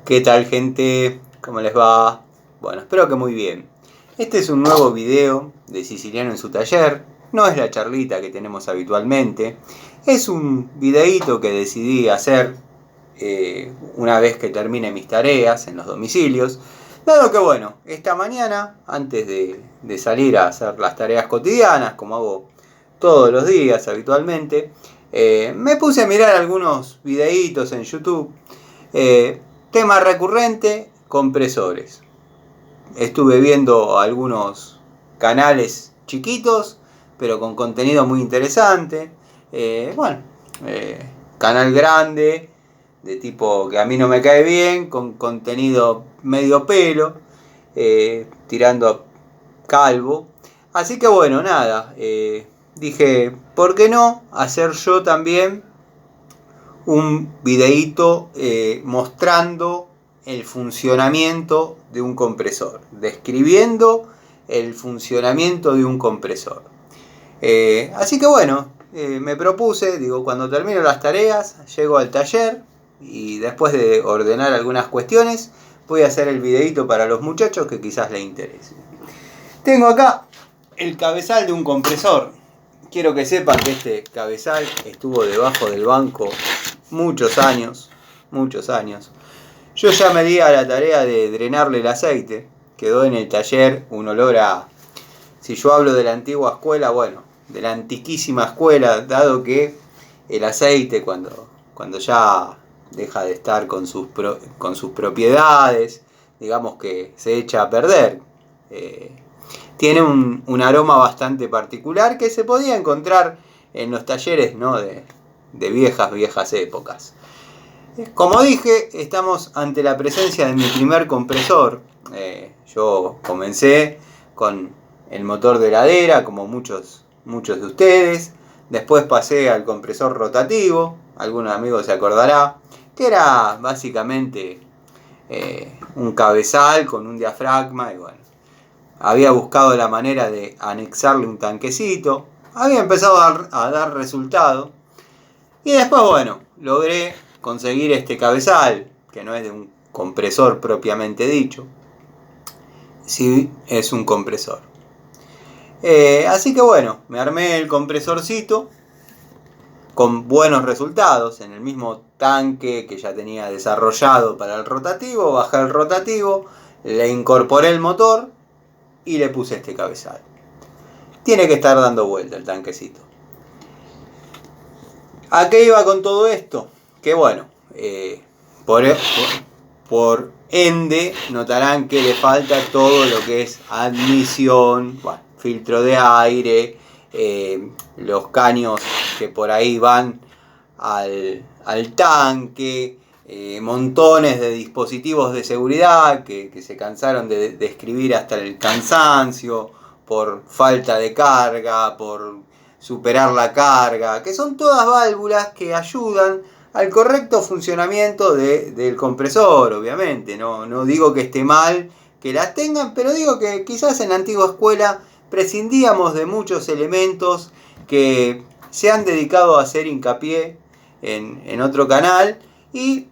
¿Qué tal, gente? ¿Cómo les va? Bueno, espero que muy bien. Este es un nuevo video de Siciliano en su taller. No es la charlita que tenemos habitualmente. Es un videíto que decidí hacer una vez que termine mis tareas en los domicilios. Dado que, bueno, esta mañana, antes de salir a hacer las tareas cotidianas, como hago todos los días habitualmente, me puse a mirar algunos videitos en YouTube. Tema recurrente, compresores. Estuve viendo algunos canales chiquitos, pero con contenido muy interesante. Canal grande, de tipo que a mí no me cae bien, con contenido medio pelo, tirando a calvo. Así que bueno, nada, dije, ¿por qué no hacer yo también un videíto mostrando el funcionamiento de un compresor, describiendo el funcionamiento de un compresor? Así que bueno, me propuse, digo, cuando termino las tareas, llego al taller y después de ordenar algunas cuestiones, voy a hacer el videíto para los muchachos que quizás les interese. Tengo acá el cabezal de un compresor. Quiero que sepan que este cabezal estuvo debajo del banco muchos años. Yo ya me di a la tarea de drenarle el aceite. Quedó en el taller un olor a... Si yo hablo de la antigua escuela, bueno, de la antiquísima escuela, dado que el aceite cuando ya deja de estar con sus propiedades, digamos que se echa a perder. Tiene un aroma bastante particular que se podía encontrar en los talleres, ¿no? de viejas épocas. Como dije, estamos ante la presencia de mi primer compresor. Yo comencé con el motor de heladera, como muchos de ustedes. Después pasé al compresor rotativo, algún amigo se acordará, que era básicamente un cabezal con un diafragma y bueno. Había buscado la manera de anexarle un tanquecito. Había empezado a dar resultado. Y después, bueno, logré conseguir este cabezal, que no es de un compresor propiamente dicho. Sí, es un compresor. Así que bueno, me armé el compresorcito con buenos resultados en el mismo tanque que ya tenía desarrollado para el rotativo. Bajé el rotativo, le incorporé el motor y le puse este cabezal. Tiene que estar dando vuelta el tanquecito. ¿A qué iba con todo esto? Que bueno, por ende notarán que le falta todo lo que es admisión, bueno, filtro de aire, los caños que por ahí van al tanque, montones de dispositivos de seguridad que se cansaron de escribir hasta el cansancio, por falta de carga, por superar la carga, que son todas válvulas que ayudan al correcto funcionamiento del compresor, obviamente. No digo que esté mal que las tengan, pero digo que quizás en la antigua escuela prescindíamos de muchos elementos que se han dedicado a hacer hincapié en otro canal y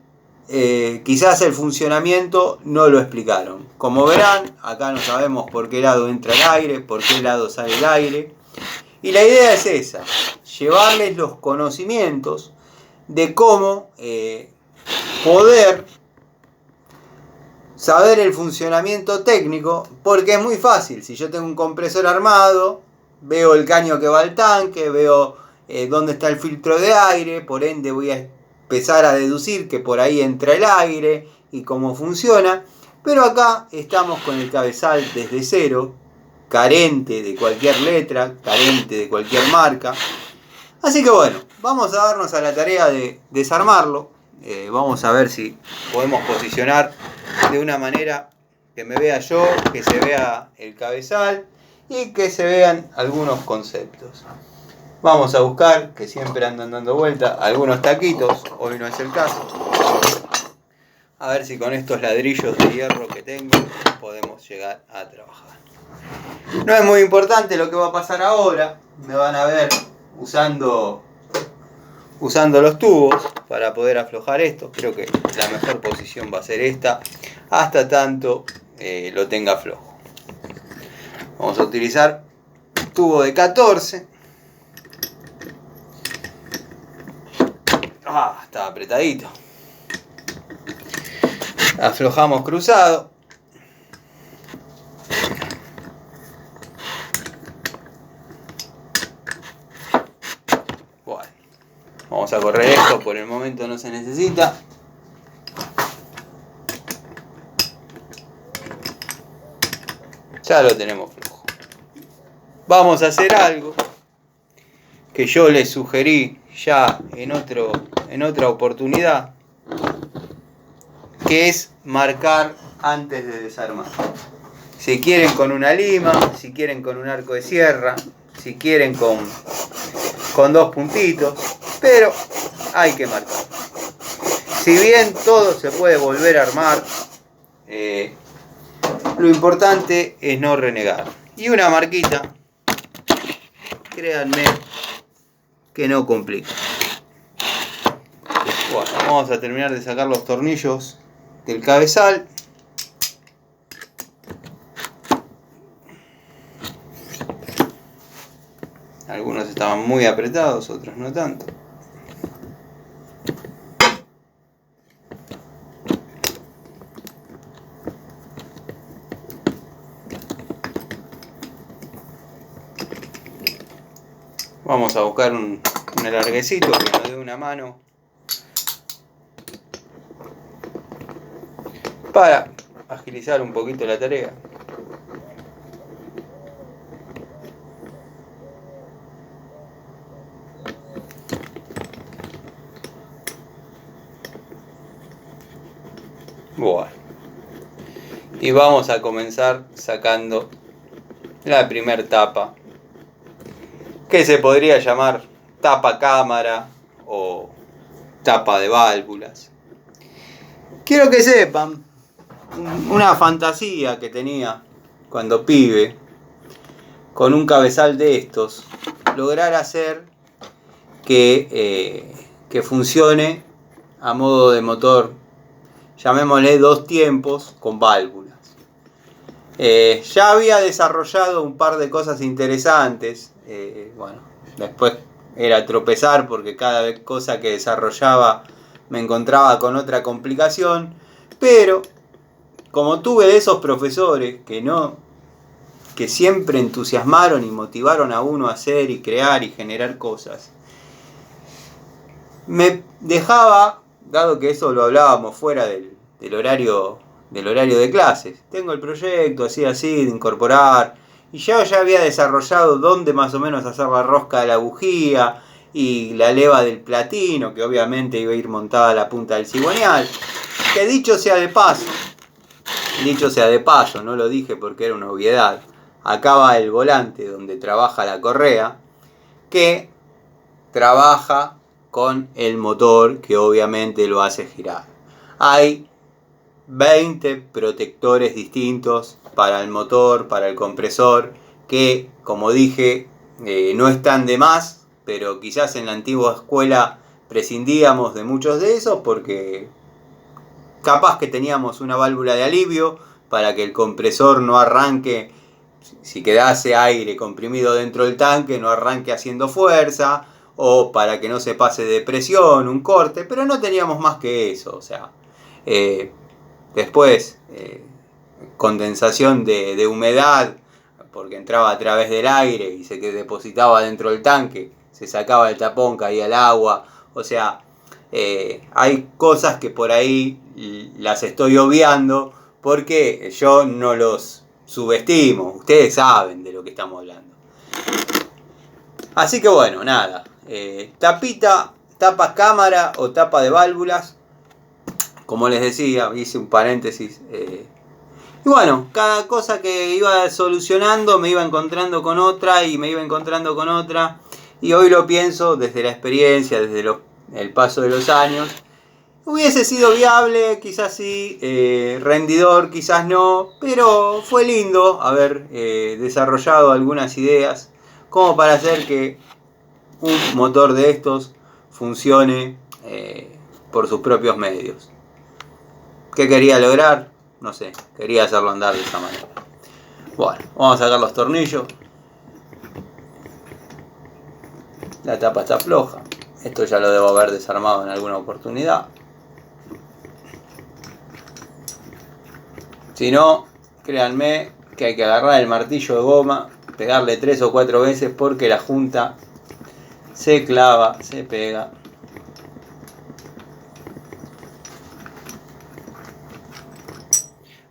quizás el funcionamiento no lo explicaron. Como verán, acá no sabemos por qué lado entra el aire, por qué lado sale el aire. Y la idea es esa, llevarles los conocimientos de cómo poder saber el funcionamiento técnico, porque es muy fácil. Si yo tengo un compresor armado, veo el caño que va al tanque, veo dónde está el filtro de aire, por ende voy a empezar a deducir que por ahí entra el aire y cómo funciona. Pero acá estamos con el cabezal desde cero, carente de cualquier letra, carente de cualquier marca. Así que bueno, vamos a darnos a la tarea de desarmarlo. Vamos a ver si podemos posicionar de una manera que me vea yo, que se vea el cabezal y que se vean algunos conceptos. Vamos a buscar, que siempre andan dando vuelta, algunos taquitos. Hoy no es el caso. A ver si con estos ladrillos de hierro que tengo podemos llegar a trabajar. No es muy importante lo que va a pasar ahora. Me van a ver usando los tubos para poder aflojar esto. Creo que la mejor posición va a ser esta, hasta tanto lo tenga flojo. Vamos a utilizar tubo de 14. Está apretadito. Aflojamos cruzado. Bueno, vamos a correr esto, por el momento no se necesita. Ya lo tenemos flojo. Vamos a hacer algo que yo les sugerí ya en otra oportunidad, que es marcar antes de desarmar. Si quieren con una lima, si quieren con un arco de sierra, si quieren con 2 puntitos, pero hay que marcar. Si bien todo se puede volver a armar, lo importante es no renegar. Y una marquita, créanme que no complica. Bueno, vamos a terminar de sacar los tornillos del cabezal. Algunos estaban muy apretados, otros no tanto. Vamos a buscar un alarguecito que nos dé una mano para agilizar un poquito la tarea. Bueno, y vamos a comenzar sacando la primer tapa, que se podría llamar tapa cámara o tapa de válvulas. Quiero que sepan una fantasía que tenía cuando pibe, con un cabezal de estos, lograr hacer que funcione a modo de motor, llamémosle 2 tiempos con válvulas. Ya había desarrollado un par de cosas interesantes. Bueno, después era tropezar porque cada cosa que desarrollaba me encontraba con otra complicación, pero como tuve de esos profesores que siempre entusiasmaron y motivaron a uno a hacer y crear y generar cosas, me dejaba, dado que eso lo hablábamos fuera del horario de clases, tengo el proyecto así de incorporar, y ya había desarrollado dónde más o menos hacer la rosca de la bujía y la leva del platino, que obviamente iba a ir montada a la punta del cigüeñal, que dicho sea de paso, no lo dije porque era una obviedad, acá va el volante donde trabaja la correa, que trabaja con el motor que obviamente lo hace girar. Hay 20 protectores distintos para el motor, para el compresor, que como dije no están de más, pero quizás en la antigua escuela prescindíamos de muchos de esos porque capaz que teníamos una válvula de alivio para que el compresor no arranque, si quedase aire comprimido dentro del tanque, no arranque haciendo fuerza, o para que no se pase de presión, un corte, pero no teníamos más que eso. O sea, después condensación de humedad, porque entraba a través del aire y se depositaba dentro del tanque, se sacaba el tapón, caía el agua. O sea, hay cosas que por ahí las estoy obviando porque yo no los subestimo. Ustedes saben de lo que estamos hablando. Así que bueno, nada. Tapa cámara o tapa de válvulas. Como les decía, hice un paréntesis. Y bueno, cada cosa que iba solucionando me iba encontrando con otra y me iba encontrando con otra. Y hoy lo pienso desde la experiencia, desde el paso de los años. Hubiese sido viable, quizás sí, rendidor, quizás no, pero fue lindo haber desarrollado algunas ideas como para hacer que un motor de estos funcione por sus propios medios. ¿Qué quería lograr? No sé, quería hacerlo andar de esa manera. Bueno, vamos a sacar los tornillos. La tapa está floja. Esto ya lo debo haber desarmado en alguna oportunidad. Si no, créanme que hay que agarrar el martillo de goma, pegarle 3 o 4 veces porque la junta se clava, se pega.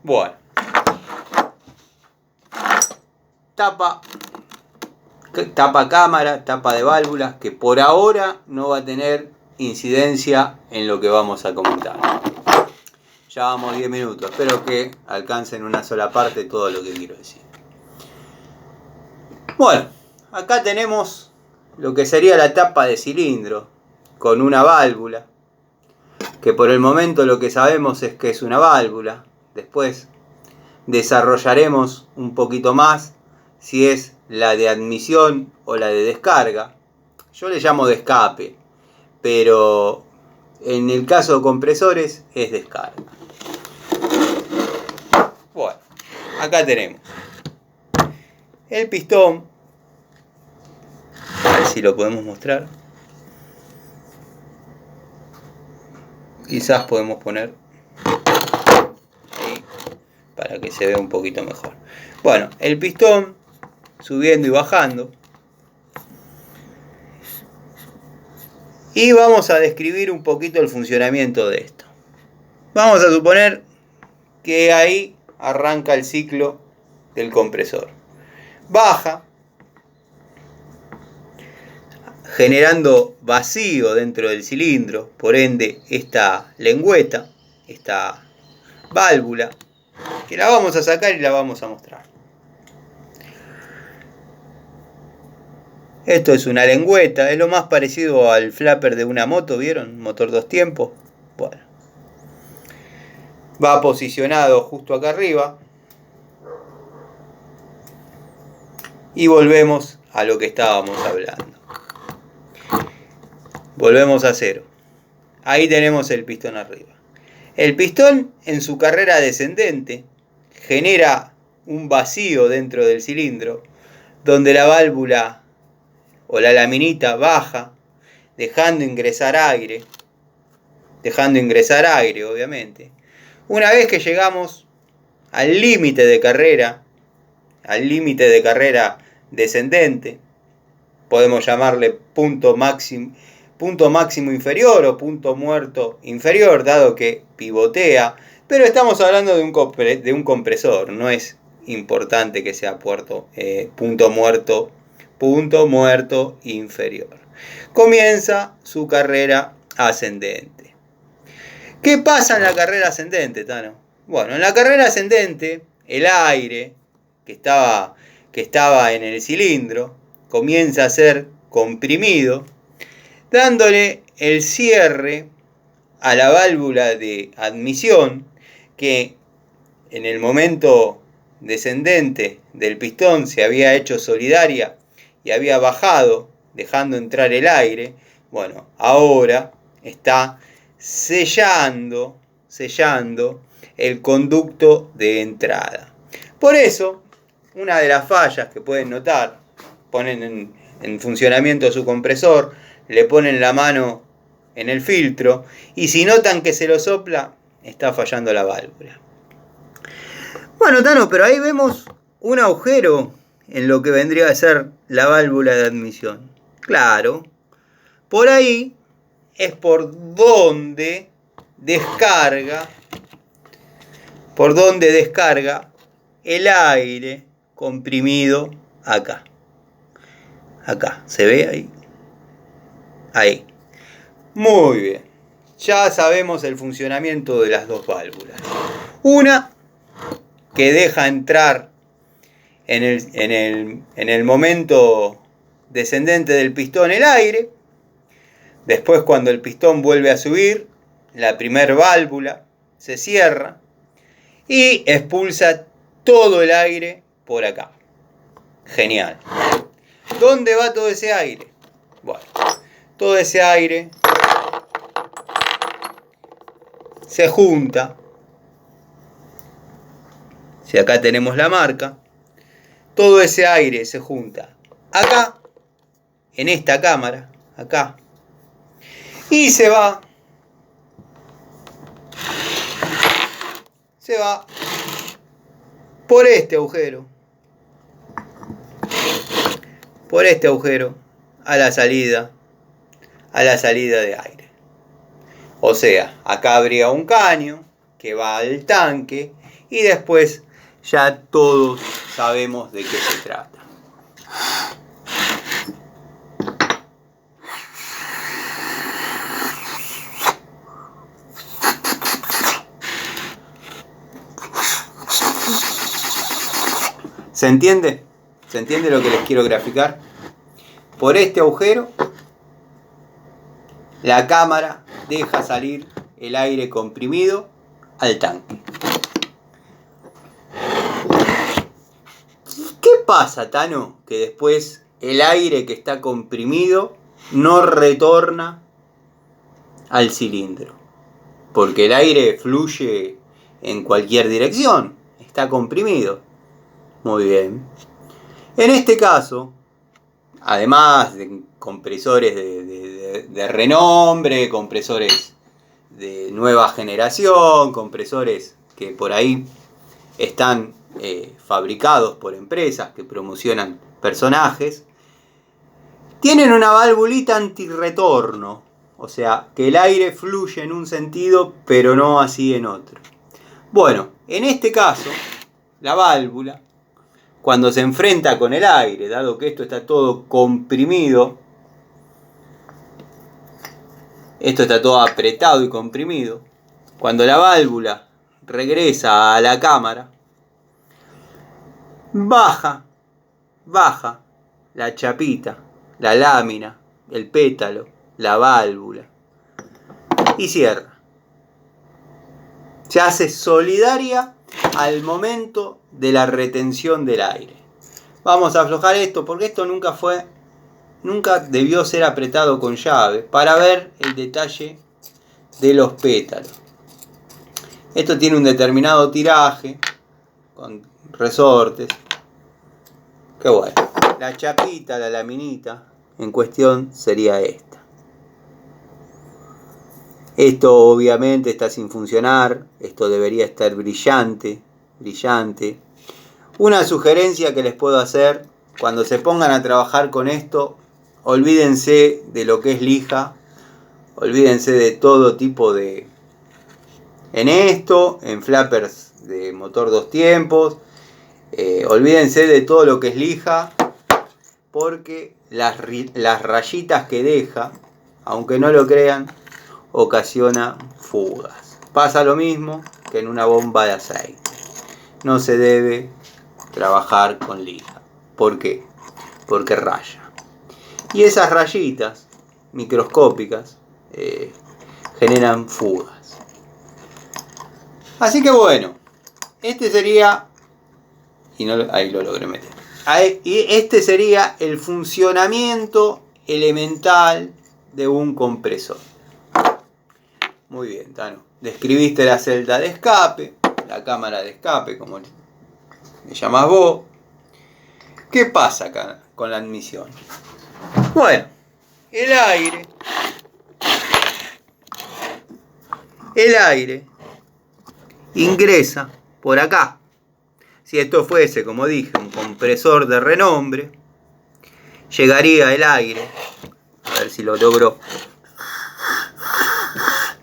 Bueno. Tapa cámara, tapa de válvulas, que por ahora no va a tener incidencia en lo que vamos a comentar. Ya vamos 10 minutos, espero que alcance en una sola parte todo lo que quiero decir. Bueno, acá tenemos lo que sería la tapa de cilindro con una válvula, que por el momento lo que sabemos es que es una válvula. Después desarrollaremos un poquito más si es la de admisión o la de descarga. Yo le llamo de escape, pero en el caso de compresores es descarga. Bueno, acá tenemos el pistón. A ver si lo podemos mostrar. Quizás podemos poner ahí para que se vea un poquito mejor. Bueno, el pistón subiendo y bajando. Y vamos a describir un poquito el funcionamiento de esto. Vamos a suponer que ahí arranca el ciclo del compresor. Baja, generando vacío dentro del cilindro, por ende esta lengüeta, esta válvula, que la vamos a sacar y la vamos a mostrar. Esto es una lengüeta, es lo más parecido al flapper de una moto, ¿vieron? Motor 2 tiempos. Bueno, va posicionado justo acá arriba. Y volvemos a lo que estábamos hablando. Volvemos a cero. Ahí tenemos el pistón arriba. El pistón en su carrera descendente genera un vacío dentro del cilindro donde la válvula o la laminita baja dejando ingresar aire obviamente. Una vez que llegamos al límite de carrera descendente, podemos llamarle punto máximo inferior o punto muerto inferior, dado que pivotea, pero estamos hablando de un compresor, no es importante que sea punto muerto inferior. Comienza su carrera ascendente. ¿Qué pasa en la carrera ascendente, Tano? Bueno, en la carrera ascendente, el aire que estaba en el cilindro comienza a ser comprimido, dándole el cierre a la válvula de admisión que en el momento descendente del pistón se había hecho solidaria y había bajado dejando entrar el aire. Bueno, ahora está sellando el conducto de entrada. Por eso, una de las fallas que pueden notar, ponen en funcionamiento su compresor, le ponen la mano en el filtro y si notan que se lo sopla, está fallando la válvula. Bueno, Tano, pero ahí vemos un agujero en lo que vendría a ser la válvula de admisión. Claro, por ahí es por donde descarga el aire comprimido acá. Acá, ¿se ve ahí? Ahí. Muy bien. Ya sabemos el funcionamiento de las dos válvulas. Una que deja entrar en el momento descendente del pistón el aire. Después, cuando el pistón vuelve a subir, la primer válvula se cierra y expulsa todo el aire por acá. Genial. ¿Dónde va todo ese aire? Bueno, todo ese aire se junta. Si acá tenemos la marca, todo ese aire se junta acá, en esta cámara, acá, y se va por este agujero, a la salida de aire. O sea, acá habría un caño que va al tanque y después ya todos sabemos de qué se trata. ¿Se entiende? ¿Se entiende lo que les quiero graficar? Por este agujero, la cámara deja salir el aire comprimido al tanque. ¿Qué pasa, Tano? Que después el aire que está comprimido no retorna al cilindro. Porque el aire fluye en cualquier dirección. Está comprimido. Muy bien. En este caso, además de compresores de renombre, compresores de nueva generación, compresores que por ahí están fabricados por empresas que promocionan personajes, tienen una válvulita antirretorno, o sea, que el aire fluye en un sentido pero no así en otro. Bueno, en este caso, la válvula, cuando se enfrenta con el aire, dado que esto está todo comprimido, esto está todo apretado y comprimido, cuando la válvula regresa a la cámara, baja la chapita, la lámina, el pétalo, la válvula y cierra. Se hace solidaria al momento de la retención del aire. Vamos a aflojar esto porque esto nunca debió ser apretado con llave para ver el detalle de los pétalos. Esto tiene un determinado tiraje con resortes. Qué bueno. La chapita, la laminita en cuestión sería esta. Esto obviamente está sin funcionar. Esto debería estar brillante. Una sugerencia que les puedo hacer: cuando se pongan a trabajar con esto, olvídense de lo que es lija. Olvídense de todo tipo de... en flappers de motor 2 tiempos. Olvídense de todo lo que es lija, porque las rayitas que deja, aunque no lo crean, ocasiona fugas. Pasa lo mismo que en una bomba de aceite. No se debe trabajar con lija. ¿Por qué? Porque raya. Y esas rayitas microscópicas generan fugas. Así que bueno, este sería... ahí lo logré meter. Y este sería el funcionamiento elemental de un compresor. Muy bien, Tano. Describiste la celda de escape, la cámara de escape, como le llamás vos. ¿Qué pasa acá con la admisión? Bueno, el aire ingresa por acá. Si esto fuese, como dije, un compresor de renombre, llegaría el aire. A ver si lo logro.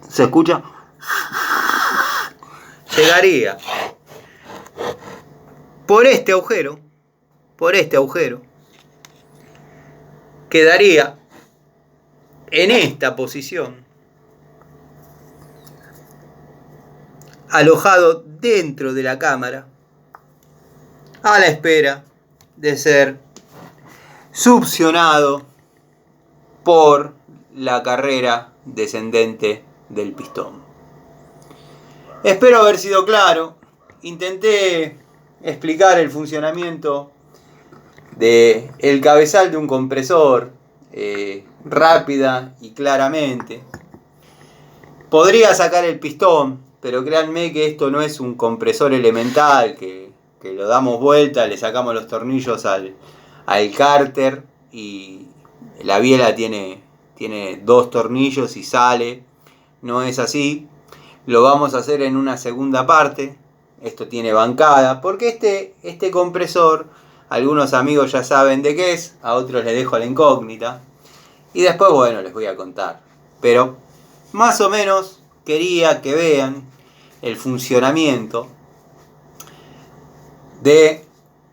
¿Se escucha? Llegaría por este agujero, quedaría en esta posición, alojado dentro de la cámara, a la espera de ser succionado por la carrera descendente del pistón. Espero haber sido claro. Intenté explicar el funcionamiento del cabezal de un compresor rápida y claramente. Podría sacar el pistón, pero créanme que esto no es un compresor elemental que lo damos vuelta, le sacamos los tornillos al cárter y la biela tiene 2 tornillos y sale. No es así. Lo vamos a hacer en una segunda parte. Esto tiene bancada, porque este compresor, algunos amigos ya saben de qué es, a otros les dejo la incógnita. Y después, bueno, les voy a contar. Pero más o menos quería que vean el funcionamiento de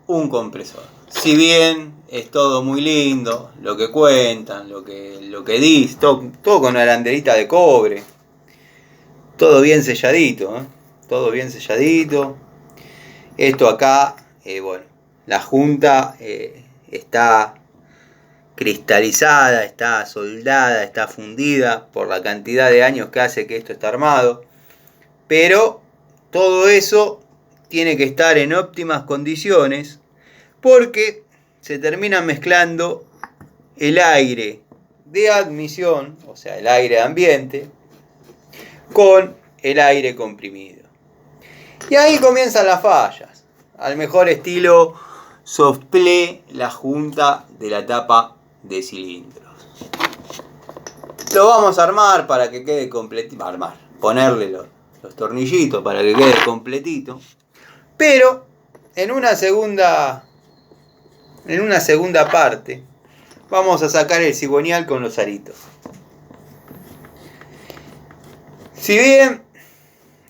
un compresor. Si bien es todo muy lindo, lo que cuentan, lo que dicen, todo con una arandelita de cobre, todo bien selladito, todo bien selladito. Esto acá, bueno, la junta está cristalizada, está soldada, está fundida por la cantidad de años que hace que esto está armado. Pero todo eso tiene que estar en óptimas condiciones porque se termina mezclando el aire de admisión, o sea, el aire ambiente, con el aire comprimido. Y ahí comienzan las fallas. Al mejor estilo soplé la junta de la tapa de cilindros. Lo vamos a armar para que quede completito. Ponerle los tornillitos para que quede completito. Pero en una segunda parte vamos a sacar el cigüeñal con los aritos. Si bien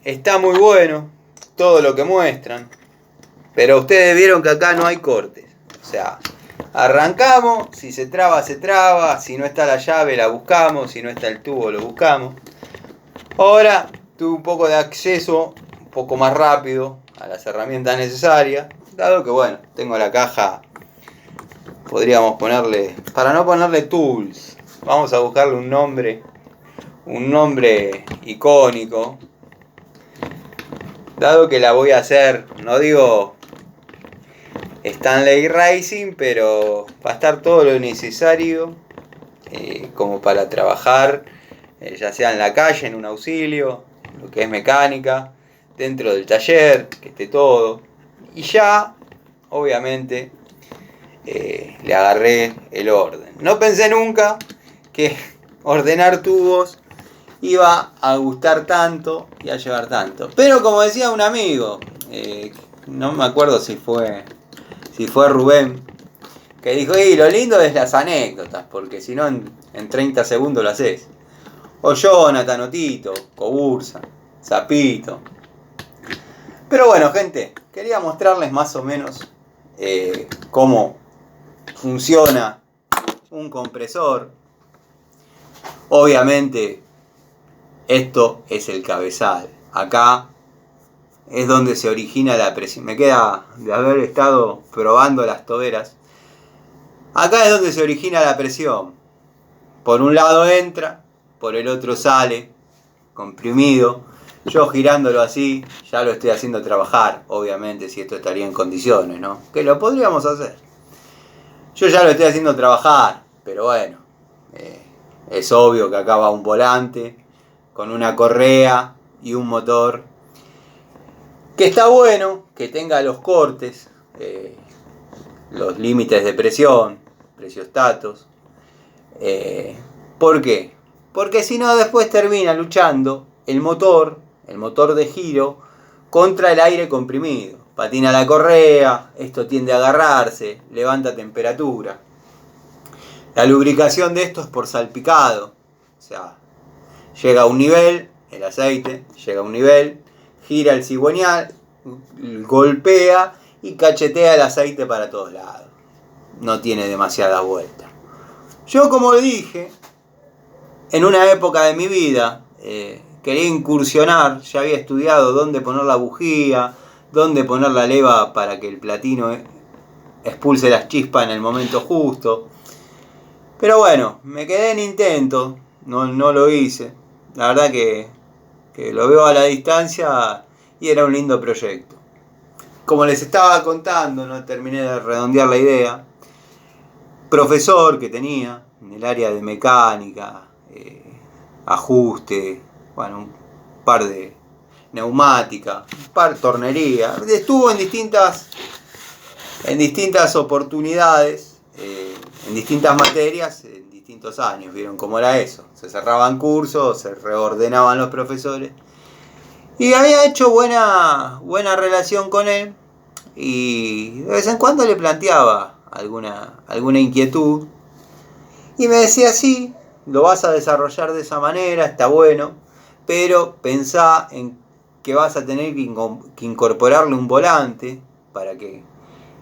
está muy bueno todo lo que muestran, pero ustedes vieron que acá no hay cortes. O sea, arrancamos, si se traba, se traba, si no está la llave la buscamos, si no está el tubo lo buscamos. Ahora tuve un poco de acceso, un poco más rápido a las herramientas necesarias, dado que bueno, tengo la caja, podríamos ponerle, para no ponerle tools, vamos a buscarle un nombre icónico, dado que la voy a hacer, no digo Stanley Racing, pero va a estar todo lo necesario como para trabajar, ya sea en la calle, en un auxilio, lo que es mecánica, dentro del taller, que esté todo. Y ya, obviamente, le agarré el orden. No pensé nunca que ordenar tubos iba a gustar tanto y a llevar tanto. Pero como decía un amigo, no me acuerdo si fue Rubén, que dijo, lo lindo es las anécdotas, porque si no en 30 segundos lo haces. O Jonathan, o Tito, Cobursa, Zapito. Pero bueno, gente, quería mostrarles más o menos cómo funciona un compresor. Obviamente, esto es el cabezal. Acá es donde se origina la presión. Me queda de haber estado probando las toberas. Acá es donde se origina la presión. Por un lado entra, por el otro sale, comprimido. Yo girándolo así, ya lo estoy haciendo trabajar, obviamente, si esto estaría en condiciones, ¿no? Que lo podríamos hacer. Yo ya lo estoy haciendo trabajar, pero bueno, es obvio que acá va un volante con una correa y un motor. Que está bueno que tenga los cortes, los límites de presión, presiostatos. ¿Por qué? Porque si no después termina luchando el motor de giro, contra el aire comprimido. Patina la correa, esto tiende a agarrarse, levanta temperatura. La lubricación de esto es por salpicado. O sea, llega a un nivel, el aceite, llega a un nivel, gira el cigüeñal, golpea y cachetea el aceite para todos lados. No tiene demasiada vuelta. Yo, como dije, en una época de mi vida, quería incursionar, ya había estudiado dónde poner la bujía, dónde poner la leva para que el platino expulse las chispas en el momento justo. Pero bueno, me quedé en intento, no lo hice. La verdad que lo veo a la distancia y era un lindo proyecto. Como les estaba contando, no terminé de redondear la idea. Profesor que tenía en el área de mecánica, ajuste, bueno, un par de neumática, tornería. Estuvo en distintas oportunidades, en distintas materias, en distintos años. ¿Vieron cómo era eso? Se cerraban cursos, se reordenaban los profesores. Y había hecho buena relación con él. Y de vez en cuando le planteaba alguna inquietud. Y me decía, sí, lo vas a desarrollar de esa manera, está bueno. Pero pensá en que vas a tener que incorporarle un volante para que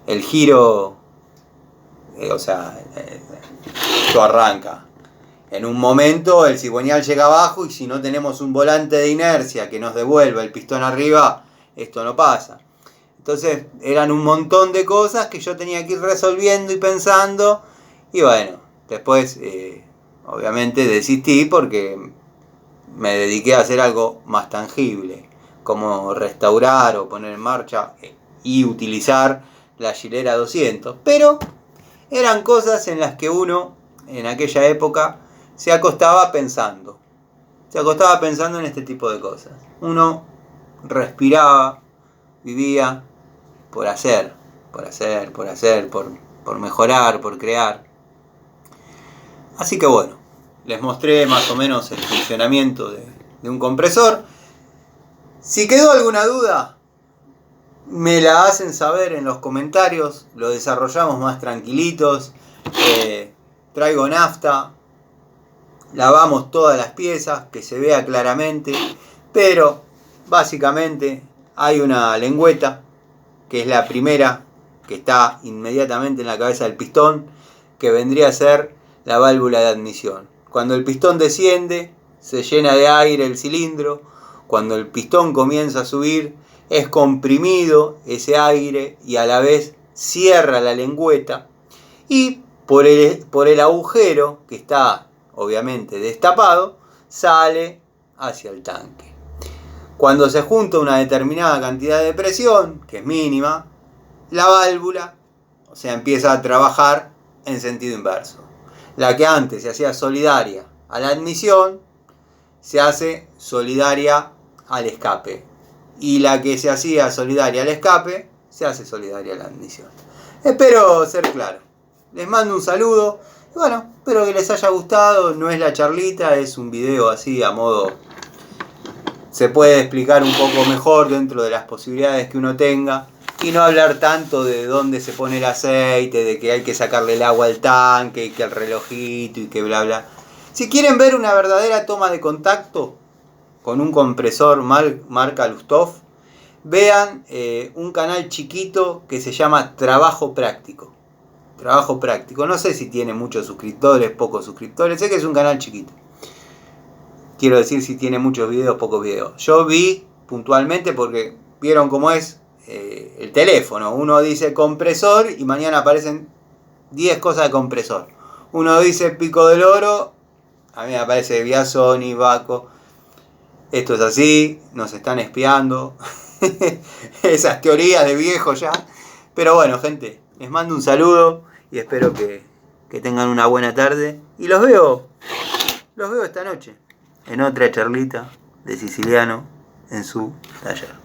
el giro, esto arranca. En un momento el cigüeñal llega abajo y si no tenemos un volante de inercia que nos devuelva el pistón arriba, esto no pasa. Entonces eran un montón de cosas que yo tenía que ir resolviendo y pensando. Y bueno, después obviamente desistí porque me dediqué a hacer algo más tangible, como restaurar o poner en marcha y utilizar la Gilera 200. Pero eran cosas en las que uno, en aquella época, se acostaba pensando en este tipo de cosas. Uno respiraba, vivía por hacer, por mejorar, por crear. Así que bueno, les mostré más o menos el funcionamiento de un compresor. Si quedó alguna duda, me la hacen saber en los comentarios, lo desarrollamos más tranquilitos. Traigo nafta, lavamos todas las piezas, que se vea claramente, pero básicamente hay una lengüeta, que es la primera, que está inmediatamente en la cabeza del pistón, que vendría a ser la válvula de admisión. Cuando el pistón desciende, se llena de aire el cilindro. Cuando el pistón comienza a subir, es comprimido ese aire y a la vez cierra la lengüeta. Y por el agujero, que está obviamente destapado, sale hacia el tanque. Cuando se junta una determinada cantidad de presión, que es mínima, la válvula, empieza a trabajar en sentido inverso. La que antes se hacía solidaria a la admisión, se hace solidaria al escape. Y la que se hacía solidaria al escape, se hace solidaria a la admisión. Espero ser claro. Les mando un saludo. Bueno, espero que les haya gustado. No es la charlita, es un video así a modo... Se puede explicar un poco mejor dentro de las posibilidades que uno tenga. Y no hablar tanto de dónde se pone el aceite, de que hay que sacarle el agua al tanque, y que el relojito y que bla bla. Si quieren ver una verdadera toma de contacto con un compresor marca Lusthof, vean un canal chiquito que se llama Trabajo Práctico. Trabajo Práctico. No sé si tiene muchos suscriptores, pocos suscriptores. Sé que es un canal chiquito. Quiero decir si tiene muchos videos, pocos videos. Yo vi puntualmente porque vieron cómo es el teléfono. Uno dice compresor y mañana aparecen 10 cosas de compresor. Uno dice pico del oro, a mí me aparece Viasoni, Baco. Esto es así, nos están espiando. Esas teorías de viejo ya. Pero bueno, gente, les mando un saludo y espero que tengan una buena tarde. Y los veo esta noche en otra charlita de Siciliano en su taller.